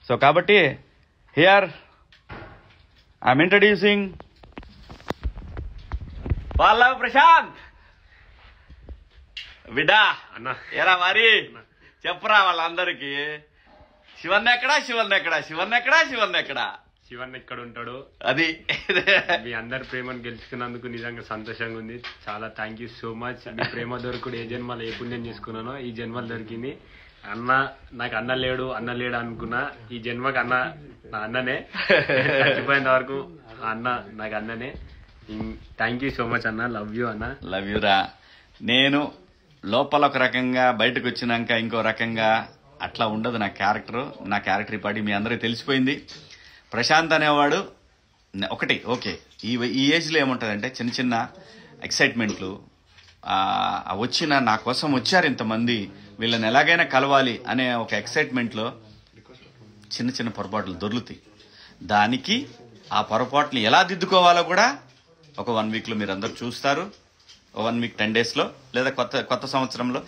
So కాబట్టి here I'm introducing పల్లవి ప్రశాంత్. బిడ్డా అన్నా ఎరా మరి చెప్పరా వాళ్ళందరికీ, శివన్ ఎక్కడా శివన్ ఎక్కడా శివన్ ఎక్కడా శివన్ ఎక్కడా శివన్ ఎక్కడ ఉంటాడు. అది మీ అందరి ప్రేమను గెలుచుకున్నందుకు నిజంగా సంతోషంగా ఉంది. చాలా థ్యాంక్ యూ సో మచ్. మీ ప్రేమ దొరకడు ఏ జన్మలో ఏ పుణ్యం చేసుకున్నానో ఈ జన్మలు దొరికింది. అన్న నాకు అన్న లేడు అనుకున్నా, ఈ జన్మకి అన్న నా అన్ననే. చచ్చిపోయేంత వరకు అన్న నాకు అన్ననే. థ్యాంక్ యూ సో మచ్ అన్న. లవ్ యూ అన్న. లవ్ యూ రా. నేను లోపల ఒక రకంగా బయటకు వచ్చినాక ఇంకో రకంగా అట్లా ఉండదు నా క్యారెక్టర్ పాటి మీ అందరికీ తెలిసిపోయింది. ప్రశాంత్ అనేవాడు ఒకటి ఓకే. ఈ ఏజ్లో ఏముంటుందంటే చిన్న చిన్న ఎక్సైట్మెంట్లు వచ్చిన నా కోసం వచ్చారు ఇంతమంది, వీళ్ళని ఎలాగైనా కలవాలి అనే ఒక ఎక్సైట్మెంట్లో చిన్న చిన్న పొరపాట్లు దొర్లుతాయి. దానికి ఆ పొరపాట్లు ఎలా దిద్దుకోవాలో కూడా ఒక 1 వీక్లో మీరు అందరు చూస్తారు. 1 వీక్ 10 డేస్లో లేదా కొత్త సంవత్సరంలో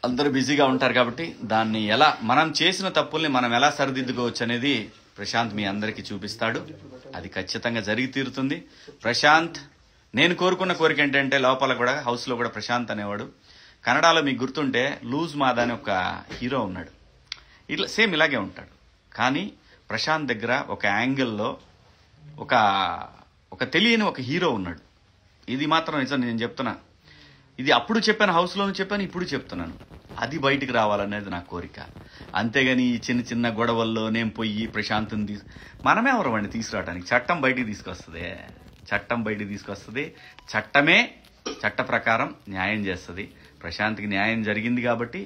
అందరూ బిజీగా ఉంటారు కాబట్టి దాన్ని ఎలా మనం చేసిన తప్పుల్ని మనం ఎలా సరిదిద్దుకోవచ్చు అనేది ప్రశాంత్ మీ అందరికీ చూపిస్తాడు. అది ఖచ్చితంగా జరిగి తీరుతుంది. ప్రశాంత్ నేను కోరుకున్న కోరిక ఏంటంటే లోపల కూడా హౌస్లో కూడా ప్రశాంత్ అనేవాడు కన్నడలో మీకు గుర్తుంటే లూజ్ మాదా అని ఒక హీరో ఉన్నాడు, ఇట్లా సేమ్ ఇలాగే ఉంటాడు. కానీ ప్రశాంత్ దగ్గర ఒక యాంగిల్లో ఒక తెలియని ఒక హీరో ఉన్నాడు. ఇది మాత్రం నిజం, నేను చెప్తున్నా. ఇది అప్పుడు చెప్పాను, హౌస్లోనూ చెప్పాను, ఇప్పుడు చెప్తున్నాను. అది బయటికి రావాలనేది నా కోరిక. అంతేగాని ఈ చిన్న చిన్న గొడవల్లో నేను పోయి ప్రశాంత్ని మనమే ఎవరమండి తీసుకురావడానికి. చట్టం బయటికి తీసుకొస్తుంది. చట్టమే చట్ట ప్రకారం న్యాయం చేస్తుంది. ప్రశాంత్కి న్యాయం జరిగింది కాబట్టి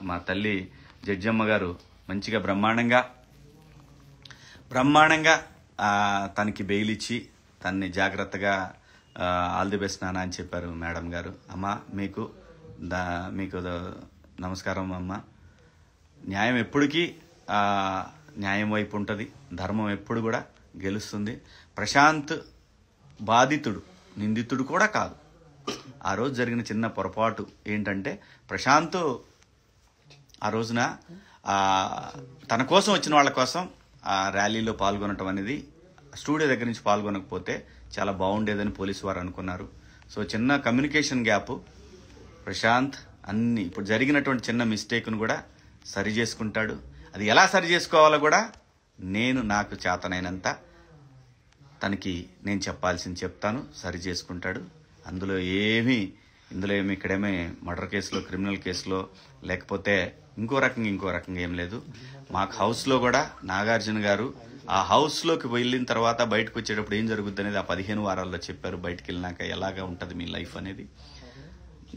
మా తల్లి జడ్జమ్మ గారు మంచిగా బ్రహ్మాండంగా తనకి బెయిల్ ఇచ్చి తన్ని జాగ్రత్తగా ఆల్ ది బెస్ట్ నాన్న అని చెప్పారు మేడం గారు. అమ్మ మీకు నమస్కారం అమ్మ. న్యాయం ఎప్పటికీ న్యాయం వైపు ఉంటుంది, ధర్మం ఎప్పుడు కూడా గెలుస్తుంది. ప్రశాంత్ బాధితుడు, నిందితుడు కూడా కాదు. ఆ రోజు జరిగిన చిన్న పొరపాటు ఏంటంటే ప్రశాంత్ ఆ రోజున తన కోసం వచ్చిన వాళ్ళ కోసం ఆ ర్యాలీలో పాల్గొనటం అనేది స్టూడియో దగ్గర నుంచి పాల్గొనకపోతే చాలా బాగుండేదని పోలీసు వారు అనుకున్నారు. సో చిన్న కమ్యూనికేషన్ గ్యాప్. ప్రశాంత్ ఇప్పుడు జరిగినటువంటి చిన్న మిస్టేక్ను కూడా సరి చేసుకుంటాడు. అది ఎలా సరి చేసుకోవాలో కూడా నాకు చేతనైనంత తనకి నేను చెప్పాల్సింది చెప్తాను, సరి చేసుకుంటాడు. ఇందులో ఏమి ఇక్కడేమీ మర్డర్ కేసులో, క్రిమినల్ కేసులో లేకపోతే ఇంకో రకంగా ఏం లేదు. మాకు హౌస్లో కూడా నాగార్జున గారు ఆ హౌస్లోకి వెళ్ళిన తర్వాత బయటకు వచ్చేటప్పుడు ఏం జరుగుద్ది అనేది ఆ 15 వారాల్లో చెప్పారు. బయటకు వెళ్ళినాక ఎలాగా ఉంటుంది మీ లైఫ్ అనేది.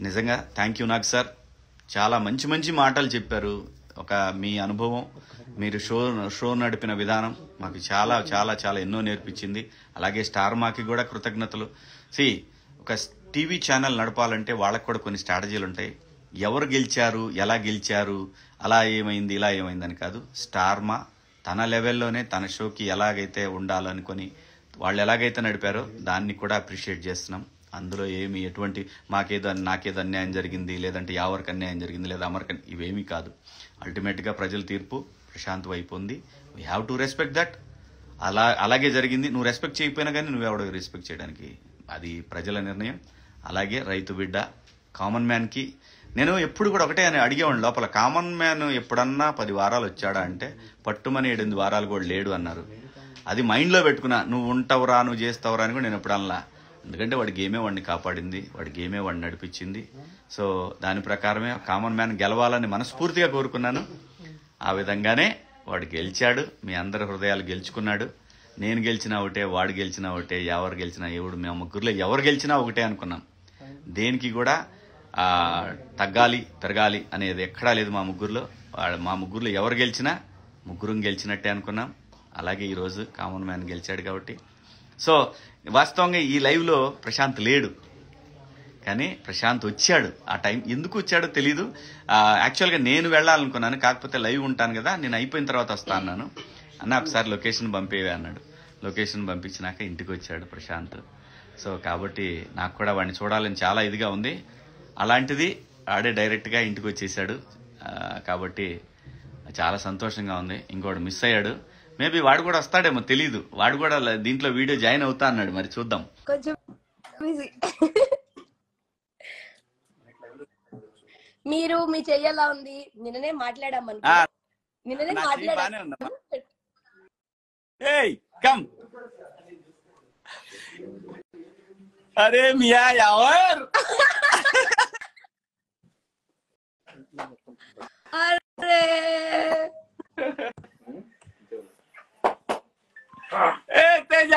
నిజంగా థ్యాంక్ యూ నాగ్ సార్. చాలా మంచి మాటలు చెప్పారు. మీ అనుభవం, మీరు షో నడిపిన విధానం మాకు చాలా చాలా చాలా ఎన్నో నేర్పించింది. అలాగే స్టార్ మాకి కూడా కృతజ్ఞతలు. ఒక టీవీ ఛానల్ నడపాలంటే వాళ్ళకు కూడా కొన్ని స్ట్రాటజీలు ఉంటాయి. ఎవరు గెలిచారు, ఎలా గెలిచారు, అలా ఏమైంది ఇలా ఏమైందని కాదు. స్టార్ మా తన లెవెల్లోనే తన షోకి ఎలాగైతే ఉండాలనుకొని వాళ్ళు ఎలాగైతే నడిపారో దాన్ని కూడా అప్రిషియేట్ చేస్తున్నాం. అందులో ఎటువంటి నాకేదో అన్యాయం జరిగింది, లేదంటే ఎవరికి అన్యాయం జరిగింది, లేదా అమర్కన్ ఇవేమీ కాదు. అల్టిమేట్గా ప్రజల తీర్పు ప్రశాంత్ వైపు ఉంది. We have to respect that. అలాగే జరిగింది. నువ్వు రెస్పెక్ట్ చేయకపోయినా కానీ నువ్వెవడో రెస్పెక్ట్ చేయడానికి అది ప్రజల నిర్ణయం. అలాగే రైతు బిడ్డ కామన్ మ్యాన్కి నేను ఎప్పుడు కూడా ఒకటే అని అడిగేవాడిని లోపల, కామన్ మ్యాన్ ఎప్పుడన్నా 10 వారాలు వచ్చాడా అంటే పట్టుమని 7-8 వారాలు కూడా లేడు అన్నారు. అది మైండ్లో పెట్టుకున్నా. నువ్వు ఉంటావురా, నువ్వు చేస్తావురా అని కూడా నేను ఎప్పుడు అనలా. ఎందుకంటే వాడి గేమే వాడిని కాపాడింది, వాడి గేమే వాడిని నడిపించింది. సో దాని ప్రకారమే కామన్ మ్యాన్ గెలవాలని మనస్ఫూర్తిగా కోరుకున్నాను. ఆ విధంగానే వాడు గెలిచాడు. మీ అందరి హృదయాలు గెలుచుకున్నాడు. నేను గెలిచినా ఒకటే, వాడు గెలిచినా ఒకటే, ఎవరు గెలిచినా మా ముగ్గురులో ఎవరు గెలిచినా ఒకటే అనుకున్నాం. దేనికి కూడా తగ్గాలి పెరగాలి అనేది ఎక్కడా లేదు మా ముగ్గురులో ఎవరు గెలిచినా ముగ్గురం గెలిచినట్టే అనుకున్నాం. అలాగే ఈరోజు కామన్ మ్యాన్ గెలిచాడు కాబట్టి. సో వాస్తవంగా ఈ లైవ్లో ప్రశాంత్ లేడు, కానీ ప్రశాంత్ వచ్చాడు. ఆ టైం ఎందుకు వచ్చాడో తెలీదు. యాక్చువల్గా నేను వెళ్ళాలనుకున్నాను, కాకపోతే లైవ్ ఉంటాను కదా, నేను అయిపోయిన తర్వాత వస్తా అన్నాను. ఒకసారి లొకేషన్ పంపేవే అన్నాడు. లొకేషన్ పంపించినాక ఇంటికి వచ్చాడు ప్రశాంత్. సో కాబట్టి నాకు కూడా వాడిని చూడాలని చాలా ఇదిగా ఉంది. అలాంటిది ఆడే డైరెక్ట్గా ఇంటికి వచ్చేసాడు. కాబట్టి చాలా సంతోషంగా ఉంది. ఇంకోటి మిస్ అయ్యాడు, మేబీ వాడు కూడా వస్తాడేమో తెలీదు. వాడు కూడా దీంట్లో వీడియో జాయిన్ అవుతా అన్నాడు, మరి చూద్దాం. కొంచెం బిజీ. మీరు మీ చెయ్యి ఎలా ఉంది? నిన్ననే మాట్లాడామని, నిన్ననే మాట్లాడాము. కమ్ అరే మియా యావర్ అరే తేజ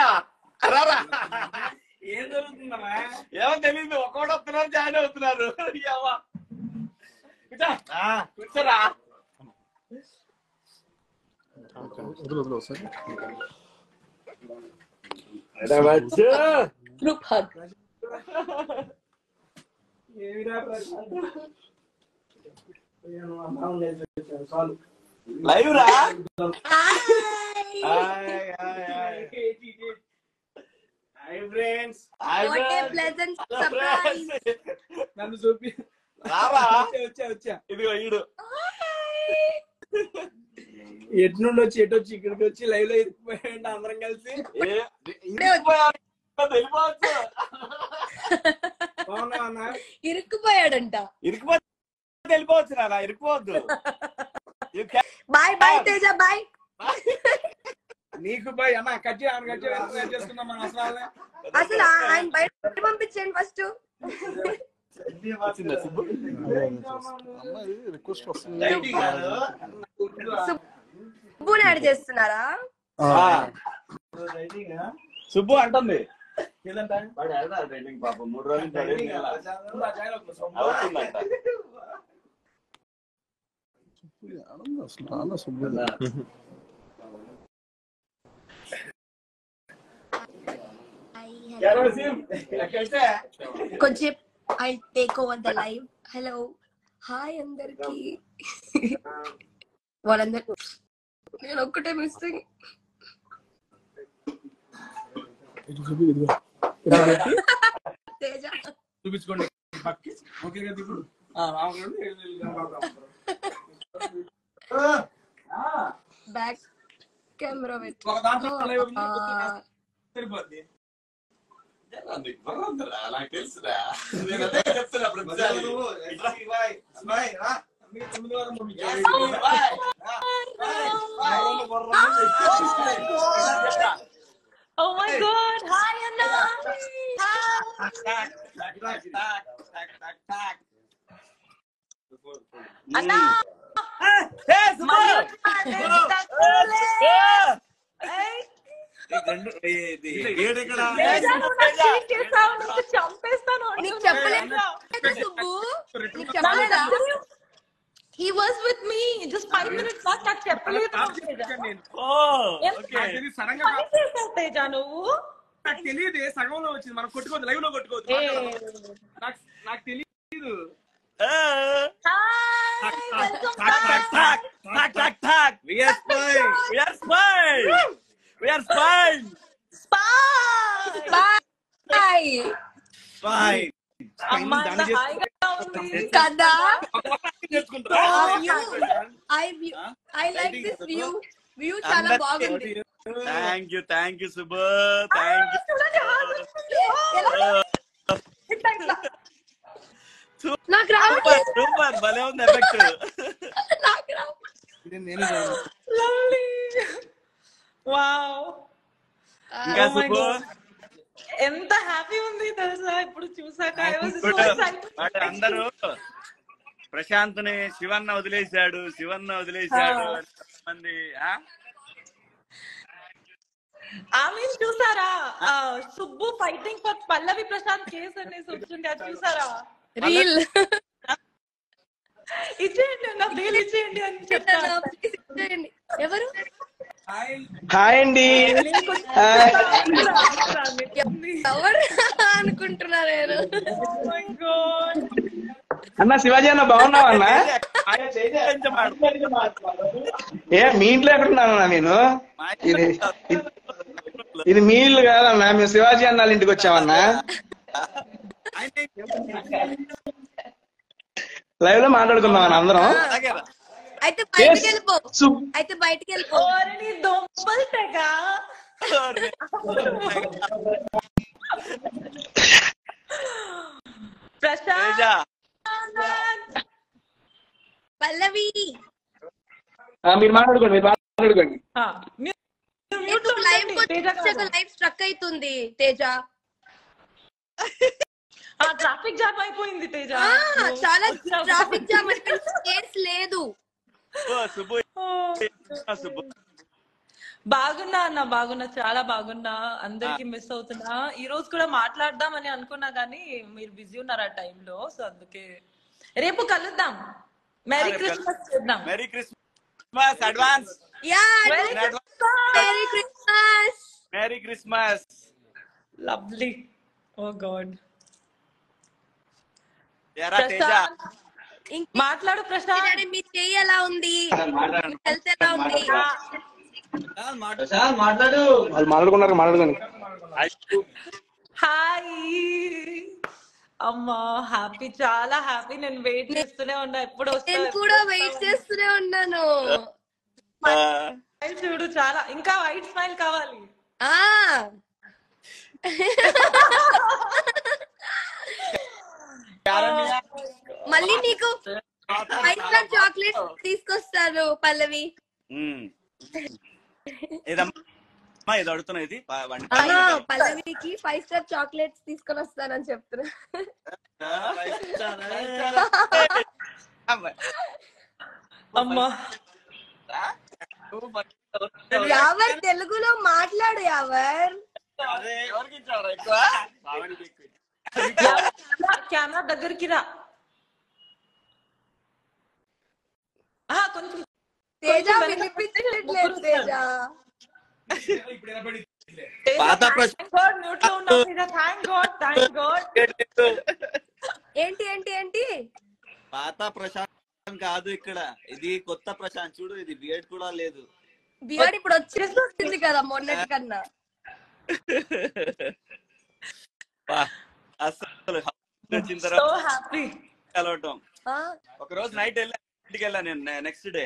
ఏం జరుగుతుందమ్మా? ఏమో తెలియదు, ఒక్కోటి వస్తున్నారు, జాయిన్ అవుతున్నారు. కూర్చోరా. Group hug. లైవ్ రా. నన్ను చూపి వచ్చా ఇదిగో ఈడు ఎటు నుండి వచ్చి ఎటు వచ్చి ఇక్కడికి వచ్చి లైవ్ లో ఇరికిపోయాడు అందరం కలిసి. ఇరుక్కుపోయాడంట. ఇరికిపోతే వెళ్ళిపోవచ్చు నాన్న, ఇరికిపోవద్దు. Bye bye Teja, bye. నీకు బాయ్ అన్న. కట్ చేసుకున్నాం అసలు ఆయన బయట పంపించండి ఫస్ట్. సుబ్బుని యాడ్ చేస్తున్నారా? సుబ్బు అంటుంది పాపం 3 రోజులు కొంచెం I take over the live. Hello hi అందరికి. వాళ్ళందరూ నేను ఒక్కటే మిస్సింగ్. తేజ చూపించుకోండి. బ్యాక్ కెమెరా సరిపోద్ది. నాకు తెలుసురా. Oh my God! Hi, Anna. Anna. చంపేస్తాను. నీకు చెప్పలేదా సుబ్బు? నీకు చెప్పలేదా? He was with me just 5 minutes back. నాకు చెప్పలేదు. తేజ నువ్వు నాకు తెలియదు. సగంలో వచ్చింది. మనం కొట్టుకోవద్దు, లైవ్ లో కొట్టుకోవద్దు. నాకు తెలియదు. కదా. ఐ లైక్ దిస్ వ్యూ చాలా బాగుంది. Thank you Subbu, thank you. నాకు రావట్లేదు. సూపర్, భలే ఉంది ఎఫెక్ట్. నాకు రావట్లేదు. లవ్లీ. వావ్. ఇంకా సుబ్బు ఎంత హ్యాపీ ఉంది తెలుసా ఇప్పుడు చూసాక. అందరూ ప్రశాంత్ని శివన్న వదిలేశాడు మంది. ఆమె చూసారా? Subbu fighting for Pallavi Prashanth case అనేసి వస్తుంది, అది చూసారా? రీల్ ఇచ్చేయండి, నాకు రీల్ ఇచ్చేయండి అని చెప్తాను. ఎవరు? హాయ్ అండి. ఎవరు అనుకుంటున్నా నేను. అన్న శివాజీ అన్న బాగున్నావా అన్న? ఏ మీ ఇంట్లో ఎక్కడున్నానన్నా నేను? ఇది మీ ఇల్లు కాదన్నా, మేము శివాజీ అన్న వాళ్ళ ఇంటికి వచ్చామన్నా. లైవ్ లో మాట్లాడుకుందాం అన్న అందరం. అయితే బయటికి వెళ్ళిపో, అయితే బయటికి వెళ్ళిపో. ఓరని దొంపలు తెగ. ప్రశాంత్ పల్లవి మీరు మాట్లాడుకోండి, మీరు మాట్లాడుకోండి. లైవ్ లైవ్ స్ట్రక్ అవుతుంది తేజ. ట్రాఫిక్ జామ్ అయిపోయింది తేజ. చాలా ట్రాఫిక్ జామ్ అయిపోయింది, కేస్ లేదు. బాగున్నా అన్న, బాగున్నా, చాలా బాగున్నా. అందరికి మిస్ అవుతున్నా. ఈ రోజు కూడా మాట్లాడదామని అనుకున్నా గానీ మీరు బిజీ ఉన్నారు ఆ టైంలో, సో అందుకే రేపు కలుద్దాం. మెరీ క్రిస్మస్ చేద్దాం. Merry Christmas advance. Merry Christmas. Merry Christmas. Lovely. Oh god. మాట్లాడు ప్రశాంత్. మీ చెయ్యి ఎలా ఉంది? హెల్త్ ఎలా ఉంది? మాట్లాడు. వాళ్ళు మాట్లాడుకున్నారు, మాట్లాడుకోండి. హాయ్ అమ్మా, హ్యాపీ, చాలా హ్యాపీ. నేను వెయిట్ చేస్తూనే ఉన్నా, ఎప్పుడు నేను కూడా వెయిట్ చేస్తూనే ఉన్నాను. చూడు, చాలా, ఇంకా వైట్ స్మైల్ కావాలి. మళ్ళీ నీకు 5 స్టార్ చాక్లెట్ తీసుకొస్తాను పల్లవి. ఇది అడుగుతున్నా, ఇది పల్లవికి 5 స్టార్ చాక్లెట్స్ తీసుకొని వస్తానని చెప్తున్నా. అమ్మా యావర్ తెలుగులో మాట్లాడు. యావర్ కెమెరా దగ్గరికి రా. కొంచెం తేజ వినిపించట్లేదు. తేజ ఏంటి ఏంటి ఏంటి? పాత ప్రశాంత్ కాదు ఇక్కడ, ఇది కొత్త ప్రశాంత్. చూడు, ఇది బియర్డ్ కూడా లేదు. బియర్డ్ ఇప్పుడు వచ్చేస్తుంది కదా మొన్నటి కన్నా. అసలు కలవటం. ఒక రోజు నైట్ వెళ్ళా, ఇంటికి వెళ్ళా నేను. నెక్స్ట్ డే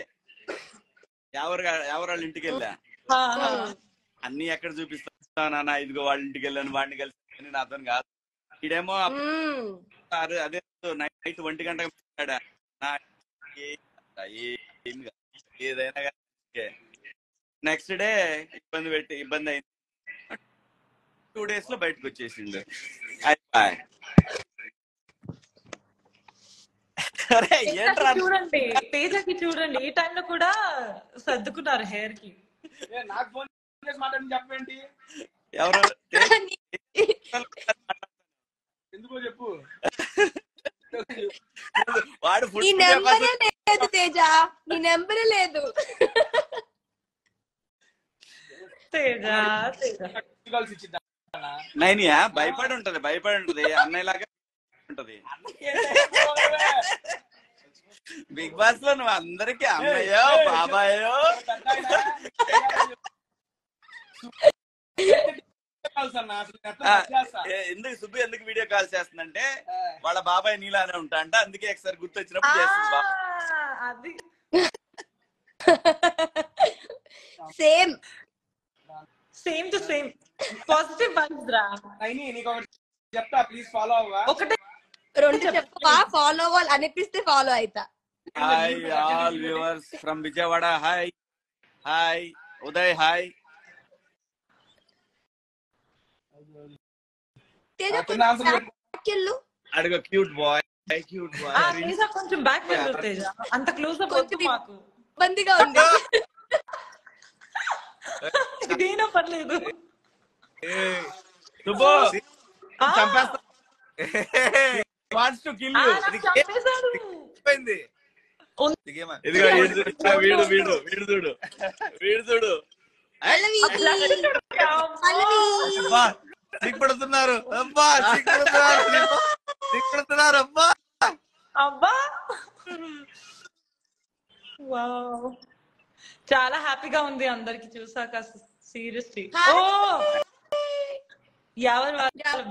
ఎవరు ఇంటికి వెళ్ళా. అన్ని ఎక్కడ చూపిస్తా నాన్న, ఇదిగో వాళ్ళ ఇంటికి వెళ్ళాను, వాడిని కలిసి. నాతో కాదు, ఇడేమో అదే నైట్ 1 గంట ఏదైనా. నెక్స్ట్ డే ఇబ్బంది అయింది. 2 days లో బయటకు వచ్చేసిండు. చూడండి తేజకి, చూడండి ఈ టైంలో కూడా సర్దుకున్నారు హెయిర్ కి. నాకు ఫోన్ చేసి మాట్లాడి చెప్పండి. ఎవరు ఎందుకో చెప్పు. వాడు నీ నెంబరే లేదు తేజ, నీ నెంబరే లేదు. తేజ నైనియా భయపడి ఉంటది, అన్నయ్యలాగా ఉంటది. బిగ్ బాస్ లో నువ్వు అందరికి అన్నయ్యో బాబాయో. ఎందుకు సుబ్బు ఎందుకు వీడియో కాల్ చేస్తుందంటే వాళ్ళ బాబాయ్ నీలానే ఉంటా అంట, అందుకే ఒకసారి గుర్తొచ్చినప్పుడు చేస్తుంది. అది same to same positive vibes రా. నీకు ఒకటి చెప్తా, ప్లీజ్ ఫాలో అవ్వా. ఒకటే 2 చెప్పవా? ఫాలో అవ్వాలి అనిపిస్తే ఫాలో అయితా. Hi all viewers from Vijayawada. Hi hi Uday. Hi అడుగు. Cute boy, cute boy. కొంచెం బ్యాక్ వెళ్ళు తేజ, అంత క్లోజ్ అప్ వద్దు మాకు, ఇబ్బందిగా ఉంది. ఇదేనా పర్లేదు. చంపేస్తా. Wants to kill you. పోయింది. ఇదిగో వీడు చూడు. సిగ్గుపడుతున్నారు అబ్బా, సిగ్గుపడుతున్నారు అబ్బా. అబ్బా వావ్, చాలా హ్యాపీగా ఉంది అందరికి చూసాక. సీరియస్లీ. ఓ ఎవరు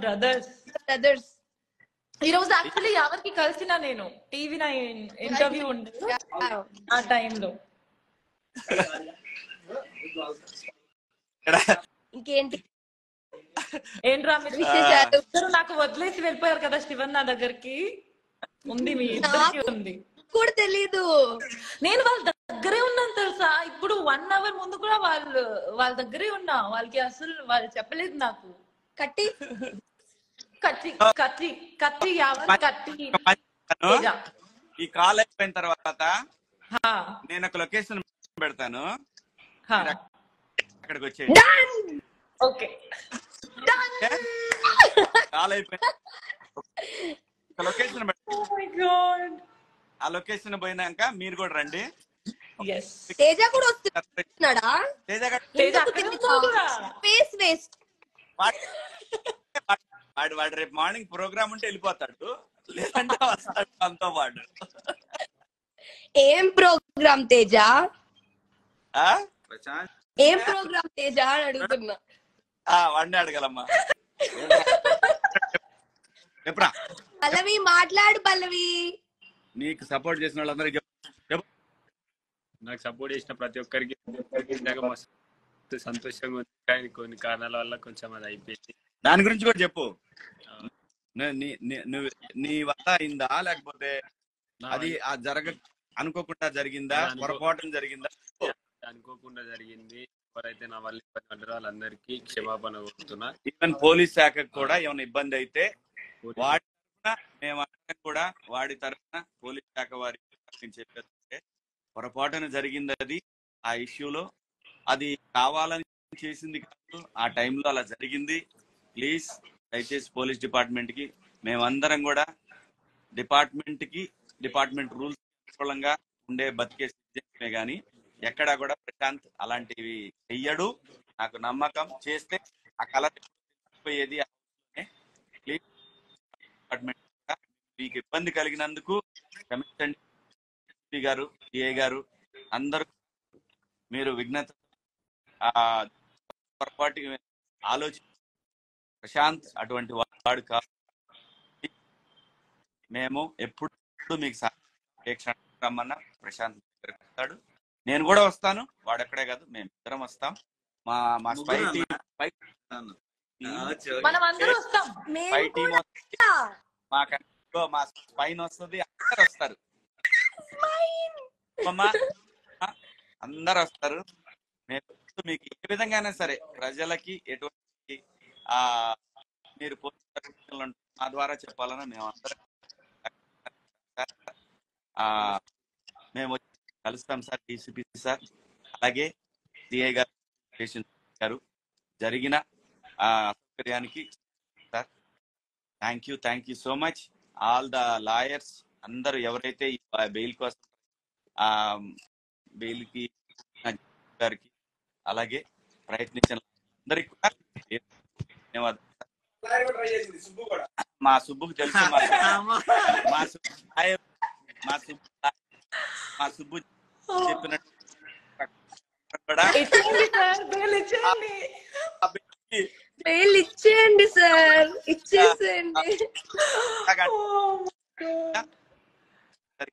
బ్రదర్స్. ఈ రోజు యాక్చువల్లీ ఎవరికి కలిసిన నేను టీవీ నా ఇంటర్వ్యూ ఉండే ఆ టైంలో. ఇంకేంటి ఏంట్రా మీరు విశేషాలు? ఇద్దరు నాకు వదిలేసి వెళ్ళిపోయారు కదా శివన్ నా దగ్గరికి. ఉంది మీ ఇద్దరికి ఉంది. కూడా తెలీదు. నేను వాళ్ళ దగ్గరే ఉన్నాను తెలుసా. ఇప్పుడు 1 hour ముందు కూడా వాళ్ళ దగ్గరే ఉన్నా. వాళ్ళకి అసలు వాళ్ళు చెప్పలేదు నాకు. కట్టి కత్తి కత్తి కత్తి యావత్ కత్తి తేజ. ఈ కాల్ అయిపోయిన తర్వాత హా, నేను ఒక లొకేషన్ పెడతాను, హా. అక్కడికి వచ్చేయండి. ఓకే కాల్ అయిపోయిన ఒక లొకేషన్ పెడతాను. Oh my God. ఆ లొకేషన్ పోయినాక మీరు కూడా రండి. Yes. తేజ కూడా వస్తున్నాడా? తేజ గారు తేజ అక్కడే ఉన్నావు కూడా. Space waste. వాడు రేపు మార్నింగ్ ప్రోగ్రామ్ ఉంటే వెళ్ళిపోతాడు, లేదంటే వస్తాడు మనతో పాటు. ఏం ప్రోగ్రామ్ తేజ? ఆ? ఏం ప్రోగ్రామ్ తేజ అని అడుగుతున్నా. వాడిని అడగలమ్మా. చెప్పరా, పల్లవి మాట్లాడు పల్లవి. నీకు సపోర్ట్ చేసిన వాళ్ళందరికీ చెప్పు. నాకు సపోర్ట్ చేసిన ప్రతి ఒక్కరికి నిజంగా మస్తు సంతోషంగా ఉంది. కానీ కొన్ని కారణాల వల్ల కొంచెం అది అయిపోయింది. దాని గురించి కూడా చెప్పు. నీ వల్ల అయిందా, లేకపోతే అది అనుకోకుండా జరిగిందా, పొరపాటున జరిగిందా? అనుకోకుండా జరిగింది. ఎవరైతే నా వల్ల ఇబ్బంది పడ్డారో వాళ్ళందరికీ క్షమాపణ కోరుతున్నా. ఈవెన్ పోలీస్ శాఖకు కూడా ఏమైనా ఇబ్బంది అయితే వాడి తరఫున మేమందరం కూడా వాడి తరఫున పోలీస్ శాఖ వారికి నేను చెప్పేది పొరపాటున జరిగింది. అది ఆ ఇష్యూలో అది కావాలని చేసింది కాదు, ఆ టైంలో అలా జరిగింది. ప్లీజ్ దయచేసి పోలీస్ డిపార్ట్మెంట్ కి మేమందరం కూడా డిపార్ట్మెంట్ రూల్స్ అనుకూలంగా ఉండే బతికే సిటిజన్స్మే గానీ ఎక్కడా కూడా ప్రశాంత్ అలాంటివి చెయ్యడు. నాకు నమ్మకం. చేస్తే ఆ కలర్ పోయేది. ప్లీజ్ డిపార్ట్మెంట్ మీకు ఇబ్బంది కలిగినందుకు క్షమించండి. ఎస్పీ గారు, సిఐ గారు అందరూ మీరు విఘ్నత పొరపాటు ఆలోచి ప్రశాంత్ అటువంటి వాడు కాదు. మేము ఎప్పుడు మీకు ఏ క్షణం రమ్మన్నా ప్రశాంత్ వస్తాడు. నేను కూడా వస్తాను. వాడెక్కడే కాదు, మేము ఇద్దరం వస్తాం. మా స్పై టీం మనం అందరూ వస్తాం. స్పై టీం మా స్పైన్ వస్తుంది. అందరు వస్తారు, అందరు వస్తారు. మేము మీకు ఏ విధంగానే సరే ప్రజలకి ఎటువంటి మీరు మా ద్వారా చెప్పాలని మేము అందరం మేము కలుస్తాం సార్. డీసీపీ సార్, అలాగే సిఐ గారు, స్టేషన్ గారు జరిగిన అసౌకర్యానికి sir thank you so much. All the lawyers అందరూ ఎవరైతే బెయిల్ కోసం బెయిల్కి గారికి అలాగే ప్రయత్నించిన అందరికి కూడా ధన్యవాదాలు. మా సుబ్బుకు తెలుసు, మా సుబ్బు చెప్పినట్టు బెయిల్ ఇచ్చేయండి సార్, ఇచ్చేసేయండి.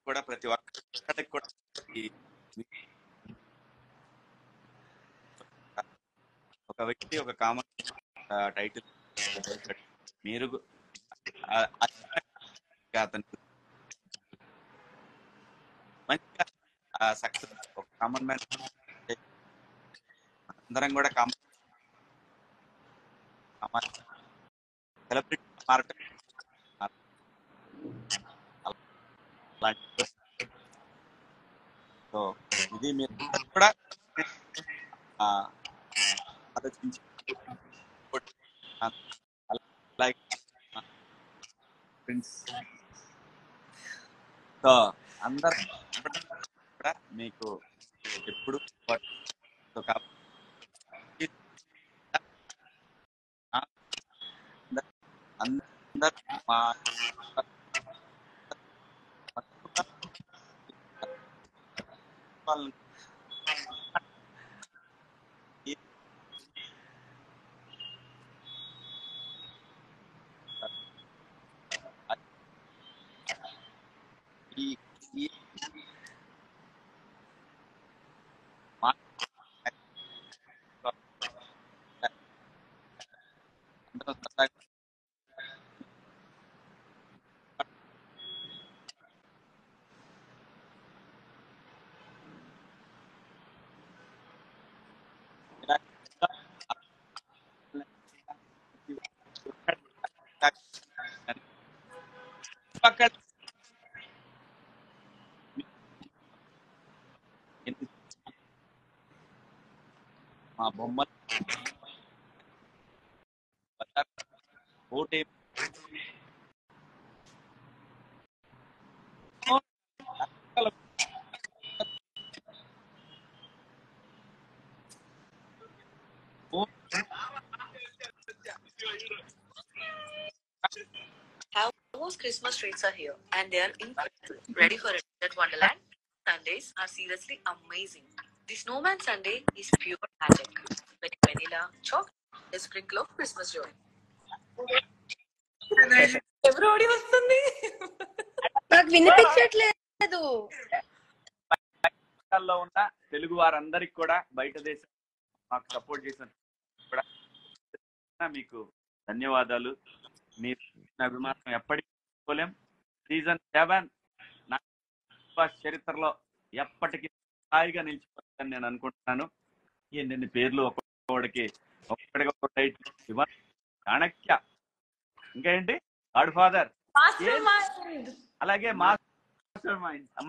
కూడా ప్రతి ఒక్కరికి కూడా ఒక వ్యక్తి ఒక కామన్ టైటిల్ మీరు అతను మంచిగా సక్సెస్ ఒక కామన్ మ్యాన్ అందరం కూడా కామన్ సెలబ్రిటీ మారటం అలాంటి. సో ఇది మీరు కూడా ఆలోచించి సో అందరు కూడా మీకు ఎప్పుడు అందరు మా అక్కడ మా బొమ్మ ఓటే Most Christmas treats are here, and they are incredible. Ready for a desert wonderland? Sundays are seriously amazing. The Snowman Sunday is pure magic. With vanilla, chocolate, a sprinkle of Christmas joy. ఎవరోడి వస్తుంది? నాకు వినిపించట్లేదు. లో ఉన్న తెలుగు వారందరికి కూడా బయట దేశం మాకు సపోర్ట్ చేసిన కూడా మీకు ధన్యవాదాలు. మీ అభిమానం ఎప్పటికీ పోలేం. సీజన్ 7 నా చరిత్రలో ఎప్పటికీ స్థాయిగా నిలిచిపోతుందని నేను అనుకుంటున్నాను. ఎన్ని పేర్లు ఒక్కొక్కడికి ఒక్కొక్కడికి టైటిల్ చాణక్య, ఇంకా ఏంటి గాడ్ ఫాదర్, అలాగే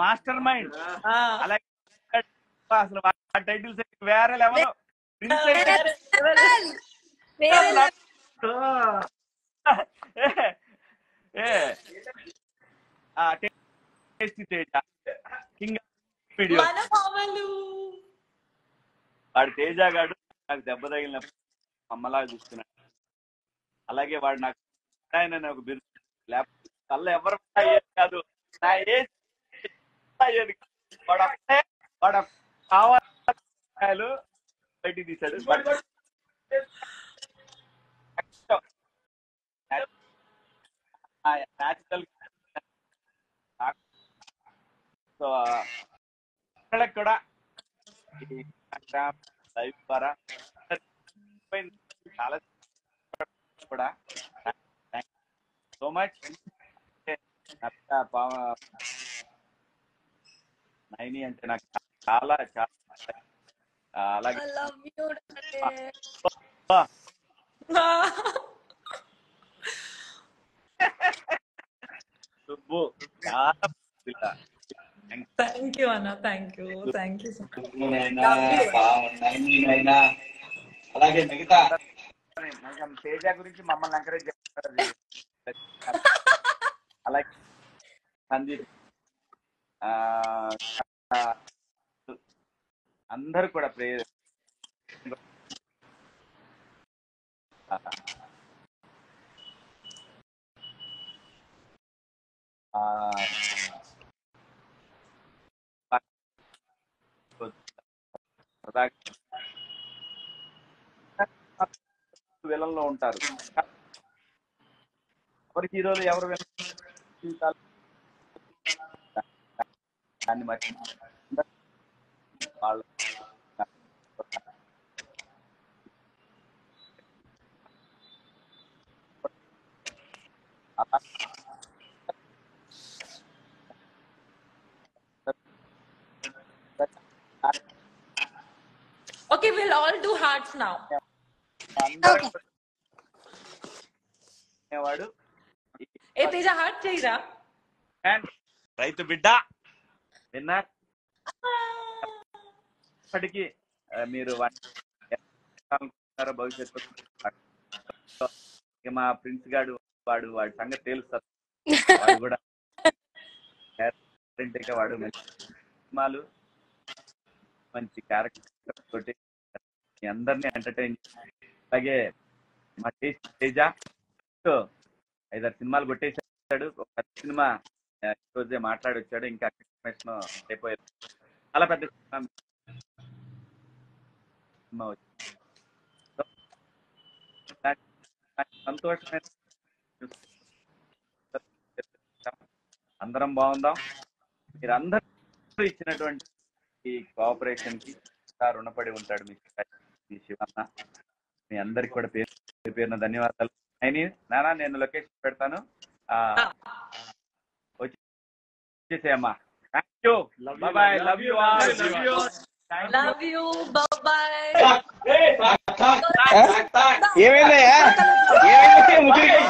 మాస్టర్ మైండ్, అలాగే అసలు టైటిల్స్ వేరే లెవెల్. వాడు తేజగాడు నాకు దెబ్బ తగిలినప్పుడు అమ్మలాగా చూస్తున్నాడు. అలాగే వాడు నాకు ఆయన ఒక బిరుదు, లేకపోతే కళ్ళ ఎవరు కాదు నా ఏజ్ అయ్యేది. వాడు కావాలి బయటికి తీశాడు. న్యాచురల్ సో వాళ్ళకి కూడా లైవ్ ద్వారా చాలా కూడా సో మచ్. నైని అంటే నాకు చాలా చాలా అలాగే సుబ్బు చాలా థ్యాంక్ యూ అన్న, థ్యాంక్ యూ అలాగే మిగతా తేజ గురించి మమ్మల్ని ఎంకరేజ్ చేస్తారు. అలాగే సందీప్ అందరు కూడా ప్రేయర్ విలన్లో ఉంటారు. ఎవరి హీరోలు ఎవరు దాన్ని బట్టి వాళ్ళు Okay, we'll all do hearts now. వాడు ఏ తేజ హార్ట్ చేయరా? రైతు బిడ్డ విన్నర్. ఇప్పటికీ మీరు భవిష్యత్తు మా ప్రిన్స్ గాడు వాడి సంగతి తెలుస్తారు. వాడు కూడా వాడు సినిమాలు మంచి క్యారెక్టర్ తోటి మీ అందరినీ ఎంటర్టైన్. అలాగే మా తేజ 5-6 సినిమాలు కొట్టేశాడు. ఒక సినిమా రోజే మాట్లాడి వచ్చాడు. ఇంకా అయిపోయాడు. చాలా పెద్ద సినిమా వచ్చింది. సంతోషమైన అందరం బాగుందాం. మీరు అందరూ ఇచ్చినటువంటి ఈ కోఆపరేషన్ కి రుణపడి ఉంటాడు మీ శివన్న. మీ అందరికి కూడా పేరు పేరున ధన్యవాదాలు. నానా నేను లొకేషన్ పెడతాను, వచ్చేసేయమ్మా. Thank you, bye, love you all. Love you, bye-bye. ఏమైందయ్యా? ఏమైంది ముగ్గురికి?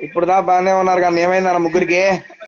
ఇప్పుడు దా బాగానే ఉన్నారు కానీ ఏమైందన్న ముగ్గురికి?